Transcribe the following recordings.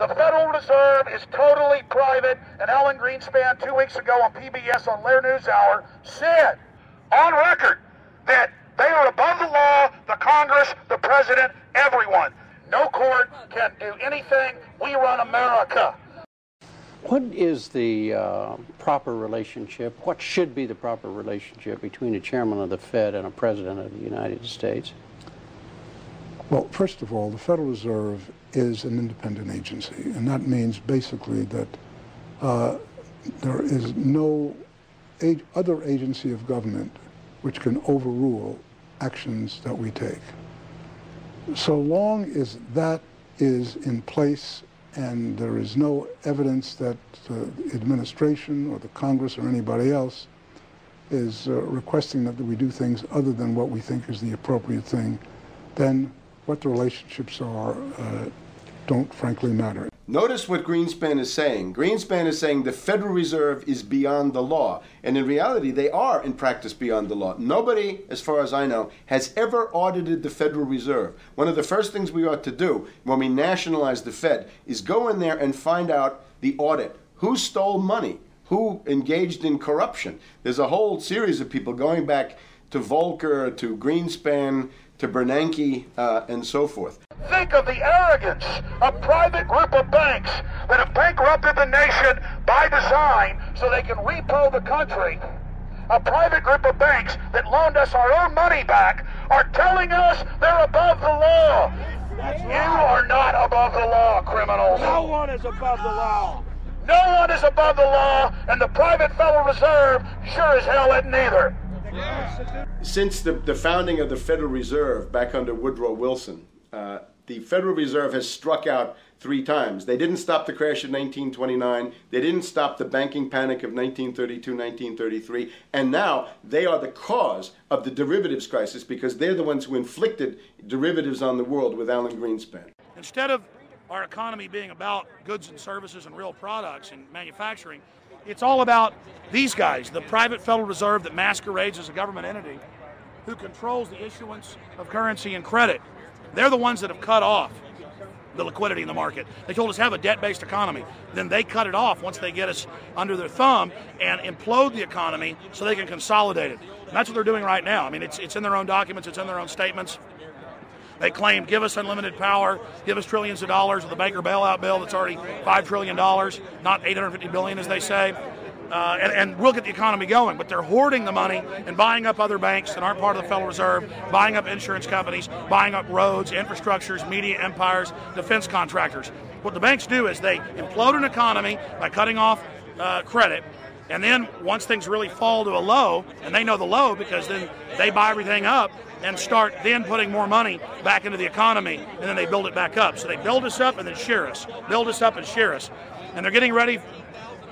The Federal Reserve is totally private, and Alan Greenspan 2 weeks ago on PBS on Lair NewsHour said on record that they are above the law, the Congress, the President, everyone. No court can do anything. We run America. What is the proper relationship, what should be the proper relationship between a chairman of the Fed and a president of the United States? Well, first of all, the Federal Reserve is an independent agency, and that means basically that there is no other agency of government which can overrule actions that we take. So long as that is in place and there is no evidence that the administration or the Congress or anybody else is requesting that we do things other than what we think is the appropriate thing, then what the relationships are don't frankly matter. Notice what Greenspan is saying. Greenspan is saying the Federal Reserve is beyond the law. And in reality, they are in practice beyond the law. Nobody, as far as I know, has ever audited the Federal Reserve. One of the first things we ought to do when we nationalize the Fed is go in there and find out the audit. Who stole money? Who engaged in corruption? There's a whole series of people going back to Volcker, to Greenspan, to Bernanke, and so forth. Think of the arrogance of private group of banks that have bankrupted the nation by design so they can repo the country. A private group of banks that loaned us our own money back are telling us they're above the law. You are not above the law, criminals. No one is above the law. No one is above the law, and the private Federal Reserve sure as hell isn't either. Since the founding of the Federal Reserve back under Woodrow Wilson, the Federal Reserve has struck out 3 times. They didn't stop the crash of 1929. They didn't stop the banking panic of 1932, 1933. And now they are the cause of the derivatives crisis because they're the ones who inflicted derivatives on the world with Alan Greenspan. Instead of our economy being about goods and services and real products and manufacturing, it's all about these guys, the private Federal Reserve that masquerades as a government entity who controls the issuance of currency and credit. They're the ones that have cut off the liquidity in the market. They told us have a debt-based economy. Then they cut it off once they get us under their thumb and implode the economy so they can consolidate it. And that's what they're doing right now. I mean, it's in their own documents, it's in their own statements. They claim, give us unlimited power, give us trillions of dollars of the Baker bailout bill that's already $5 trillion, not $850 billion as they say. And we'll get the economy going, but they're hoarding the money and buying up other banks that aren't part of the Federal Reserve, buying up insurance companies, buying up roads, infrastructures, media empires, defense contractors. What the banks do is they implode an economy by cutting off credit, and then once things really fall to a low, and they know the low because then they buy everything up and start then putting more money back into the economy, and then they build it back up. So they build us up and then shear us, build us up and shear us. And they're getting ready.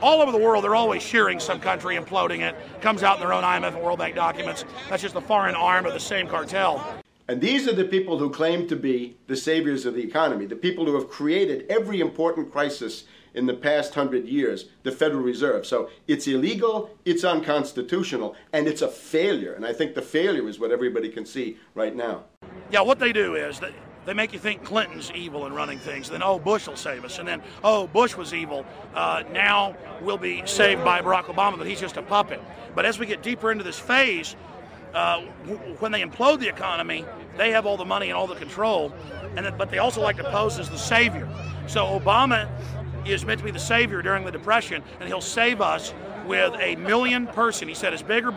All over the world, they're always shearing some country, imploding it. Comes out in their own IMF and World Bank documents. That's just the foreign arm of the same cartel. And these are the people who claim to be the saviors of the economy, the people who have created every important crisis in the past 100 years, the Federal Reserve. So it's illegal, it's unconstitutional, and it's a failure. And I think the failure is what everybody can see right now. Yeah, what they do is they make you think Clinton's evil in running things. Then, oh, Bush will save us. And then, oh, Bush was evil. Now we'll be saved by Barack Obama, but he's just a puppet. But as we get deeper into this phase, when they implode the economy, they have all the money and all the control. But they also like to pose as the savior. So Obama is meant to be the savior during the Depression, and he'll save us with a 1 million person, he said, is bigger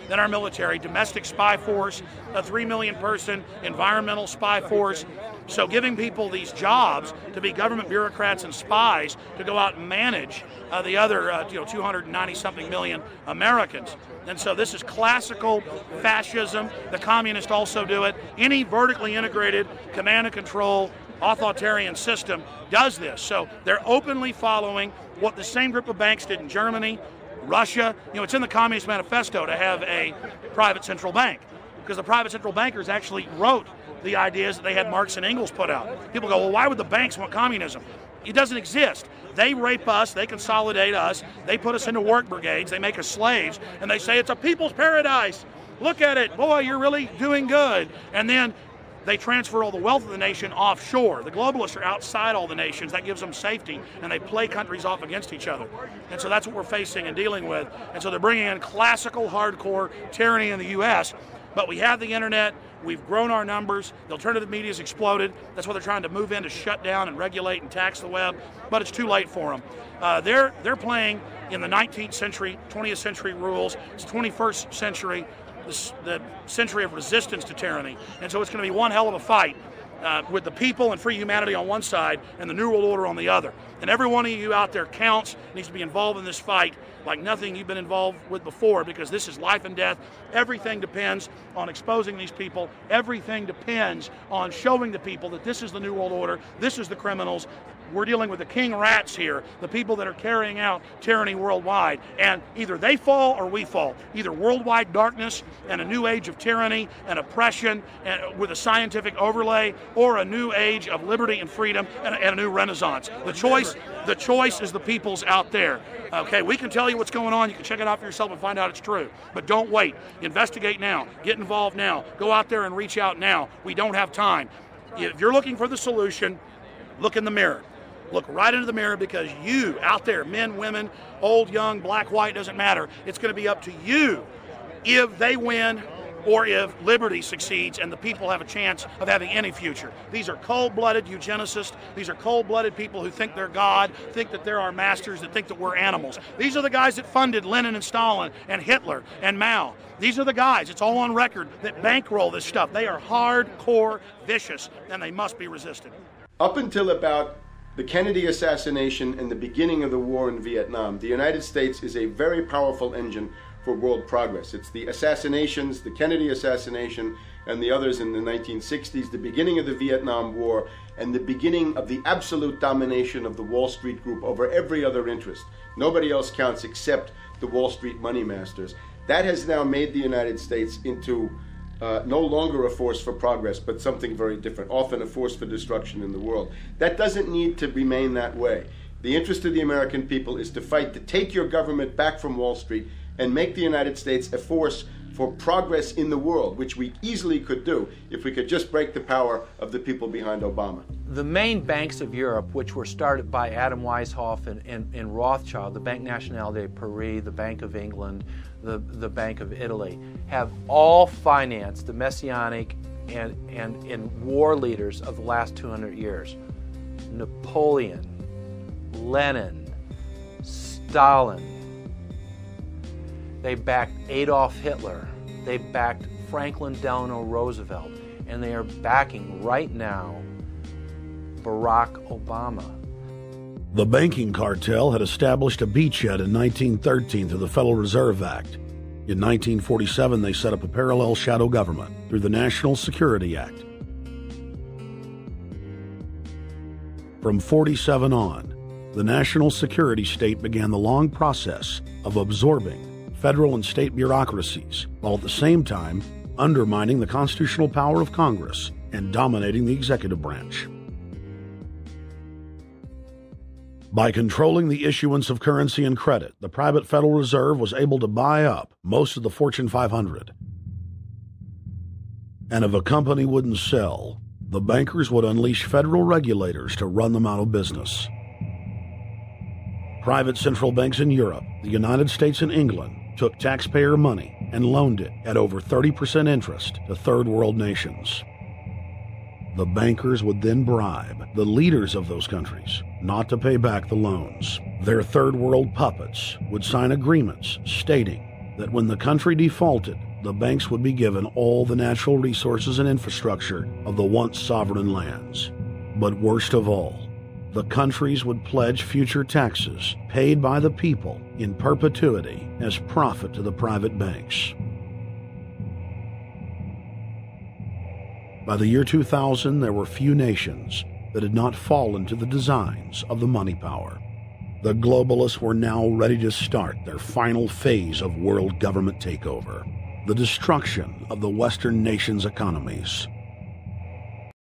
than our military, domestic spy force, a 3 million person environmental spy force. So giving people these jobs to be government bureaucrats and spies to go out and manage the other 290-something million Americans. And so this is classical fascism. The communists also do it. Any vertically integrated command and control authoritarian system does this. So they're openly following what the same group of banks did in Germany, Russia. It's in the Communist Manifesto to have a private central bank because the private central bankers actually wrote the ideas that they had Marx and Engels put out. People go, well, why would the banks want communism? It doesn't exist. They rape us, they consolidate us, they put us into work brigades, they make us slaves, and they say it's a people's paradise. Look at it, boy, you're really doing good. And then they transfer all the wealth of the nation offshore. The globalists are outside all the nations. That gives them safety, and they play countries off against each other. And so that's what we're facing and dealing with. And so they're bringing in classical, hardcore tyranny in the U.S., but we have the internet. We've grown our numbers. The alternative media's exploded. That's why they're trying to move in to shut down and regulate and tax the web, but it's too late for them. They're playing in the 19th century, 20th century rules. It's 21st century, the century of resistance to tyranny. And so it's going to be one hell of a fight with the people and free humanity on one side and the New World Order on the other. And every one of you out there counts, needs to be involved in this fight like nothing you've been involved with before, because this is life and death. Everything depends on exposing these people. Everything depends on showing the people that this is the New World Order, this is the criminals. We're dealing with the king rats here, the people that are carrying out tyranny worldwide. And either they fall or we fall. Either worldwide darkness and a new age of tyranny and oppression and with a scientific overlay, or a new age of liberty and freedom and a new renaissance. The choice is the people's out there. Okay, we can tell you what's going on. You can check it out for yourself and find out it's true. But don't wait. Investigate now. Get involved now. Go out there and reach out now. We don't have time. If you're looking for the solution, look in the mirror. Look right into the mirror, because you out there, men, women, old, young, black, white, doesn't matter. It's going to be up to you if they win or if liberty succeeds and the people have a chance of having any future. These are cold-blooded eugenicists. These are cold-blooded people who think they're God, think that they're our masters, that think that we're animals. These are the guys that funded Lenin and Stalin and Hitler and Mao. These are the guys, it's all on record, that bankroll this stuff. They are hardcore vicious, and they must be resisted. Up until about the Kennedy assassination and the beginning of the war in Vietnam, the United States is a very powerful engine for world progress. It's the assassinations, the Kennedy assassination, and the others in the 1960s, the beginning of the Vietnam War, and the beginning of the absolute domination of the Wall Street group over every other interest. Nobody else counts except the Wall Street money masters. That has now made the United States into no longer a force for progress, but something very different, often a force for destruction in the world. That doesn't need to remain that way. The interest of the American people is to fight to take your government back from Wall Street and make the United States a force for progress in the world, which we easily could do if we could just break the power of the people behind Obama. The main banks of Europe, which were started by Adam Weishaupt and Rothschild, the Banque Nationale de Paris, the Bank of England, the Bank of Italy, have all financed the messianic and war leaders of the last 200 years. Napoleon, Lenin, Stalin. They backed Adolf Hitler. They backed Franklin Delano Roosevelt. And they are backing right now Barack Obama. The banking cartel had established a beachhead in 1913 through the Federal Reserve Act. In 1947, they set up a parallel shadow government through the National Security Act. From 47 on, the national security state began the long process of absorbing federal and state bureaucracies, while at the same time undermining the constitutional power of Congress and dominating the executive branch. By controlling the issuance of currency and credit, the private Federal Reserve was able to buy up most of the Fortune 500. And if a company wouldn't sell, the bankers would unleash federal regulators to run them out of business. Private central banks in Europe, the United States, and England took taxpayer money and loaned it at over 30% interest to third world nations. The bankers would then bribe the leaders of those countries not to pay back the loans. Their third world puppets would sign agreements stating that when the country defaulted, the banks would be given all the natural resources and infrastructure of the once sovereign lands. But worst of all, the countries would pledge future taxes paid by the people in perpetuity as profit to the private banks. By the year 2000, there were few nations that had not fallen to the designs of the money power. The globalists were now ready to start their final phase of world government takeover, the destruction of the Western nations' economies.